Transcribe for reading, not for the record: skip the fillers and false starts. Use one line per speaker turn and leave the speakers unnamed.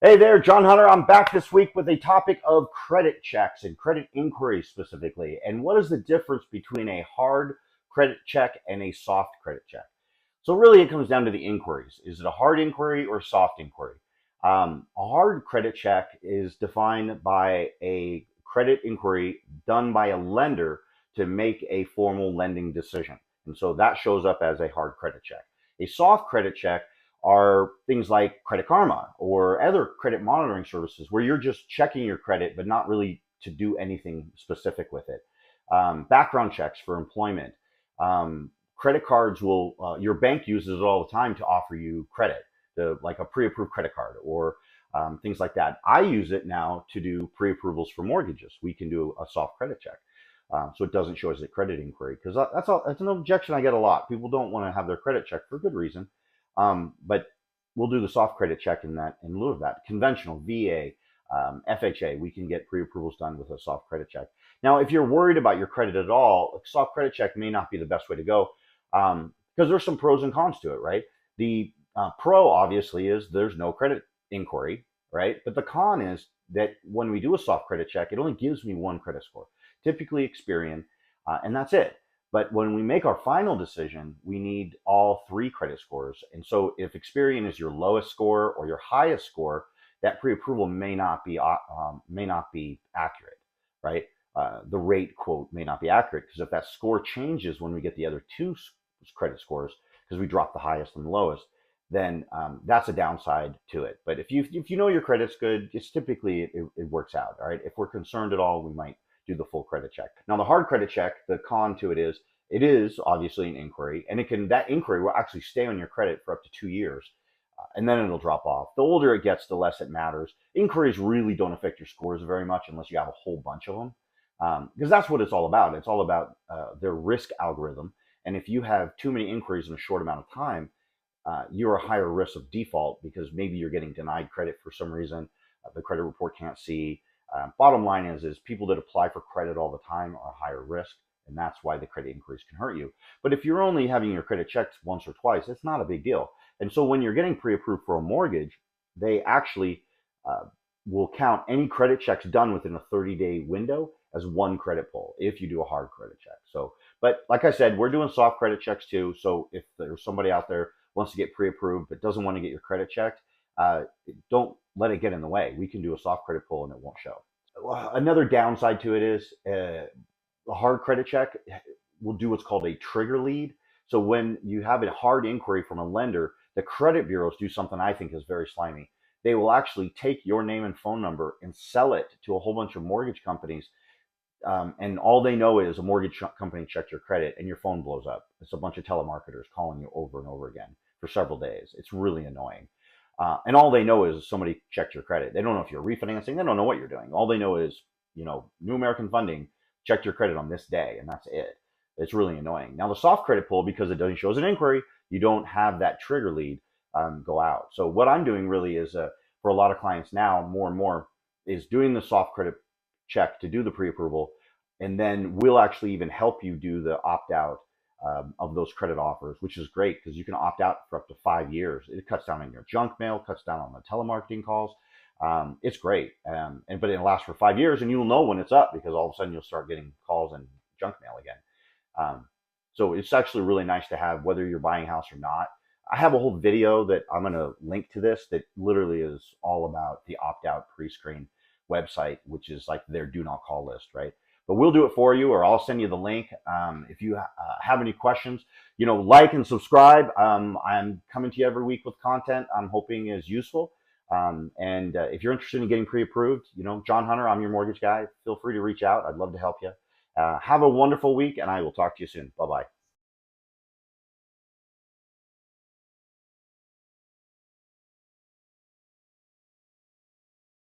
Hey there, John.Hunter. I'm back this week with a topic of credit checks and credit inquiries specifically. And what is the difference between a hard credit check and a soft credit check? So really it comes down to the inquiries. Is it a hard inquiry or soft inquiry? A hard credit check is defined by a credit inquiry done by a lender to make a formal lending decision. And so that shows up as a hard credit check. A soft credit check are things like Credit Karma or other credit monitoring services where you're just checking your credit, but not really to do anything specific with it. Background checks for employment. Credit cards your bank uses it all the time to offer you credit, like a pre-approved credit card or things like that. I use it now to do pre-approvals for mortgages. We can do a soft credit check. So it doesn't show as a credit inquiry because that's an objection I get a lot. People don't want to have their credit checked for good reason. But we'll do the soft credit check in lieu of that. Conventional, VA, FHA, we can get pre-approvals done with a soft credit check. Now, if you're worried about your credit at all, a soft credit check may not be the best way to go because there's some pros and cons to it, right? The pro, obviously, is there's no credit inquiry, right? But the con is that when we do a soft credit check, it only gives me one credit score, typically Experian, and that's it. But when we make our final decision, we need all three credit scores. And so if Experian is your lowest score or your highest score, that pre-approval may not be accurate, right? The rate quote may not be accurate because if that score changes when we get the other two credit scores, because we drop the highest and the lowest, then that's a downside to it. But if you know your credit's good, it's typically it works out. All right. If we're concerned at all, we might do the full credit check. Now, the hard credit check, the con to it is obviously an inquiry, and that inquiry will actually stay on your credit for up to 2 years, and then it'll drop off. The older it gets, the less it matters. Inquiries really don't affect your scores very much unless you have a whole bunch of them, because that's what it's all about. It's all about their risk algorithm, and if you have too many inquiries in a short amount of time, you're a higher risk of default because maybe you're getting denied credit for some reason the credit report can't see. Bottom line is people that apply for credit all the time are higher risk, and that's why the credit inquiries can hurt you. But if you're only having your credit checked once or twice, it's not a big deal. And so when you're getting pre-approved for a mortgage, they actually will count any credit checks done within a 30-day window as one credit pull if you do a hard credit check. So, but like I said, we're doing soft credit checks too. So if there's somebody out there wants to get pre-approved but doesn't want to get your credit checked, don't let it get in the way. We can do a soft credit pull and it won't show. Another downside to it is a hard credit check will do what's called a trigger lead. So when you have a hard inquiry from a lender, the credit bureaus do something I think is very slimy. They will actually take your name and phone number and sell it to a whole bunch of mortgage companies. And all they know is a mortgage company checked your credit and your phone blows up. It's a bunch of telemarketers calling you over and over again for several days. It's really annoying. And all they know is somebody checked your credit. They don't know if you're refinancing. They don't know what you're doing. All they know is, New American Funding checked your credit on this day, and that's it. It's really annoying. Now, the soft credit pull, because it doesn't show as an inquiry, you don't have that trigger lead go out. So what I'm doing really is, for a lot of clients now, more and more, is doing the soft credit check to do the pre-approval, and then we'll actually even help you do the opt-out of those credit offers, which is great because you can opt out for up to 5 years. It cuts down on your junk mail, cuts down on the telemarketing calls. It's great, but it lasts for 5 years, and you'll know when it's up because all of a sudden you'll start getting calls and junk mail again. So it's actually really nice to have, whether you're buying a house or not. I have a whole video that I'm going to link to this that literally is all about the opt-out pre-screen website, which is like their do not call list, right? But we'll do it for you, or I'll send you the link. If you have any questions, like and subscribe. I'm coming to you every week with content I'm hoping is useful. And if you're interested in getting pre-approved, John.Hunter, I'm your mortgage guy. Feel free to reach out. I'd love to help you. Have a wonderful week, and I will talk to you soon. Bye-bye.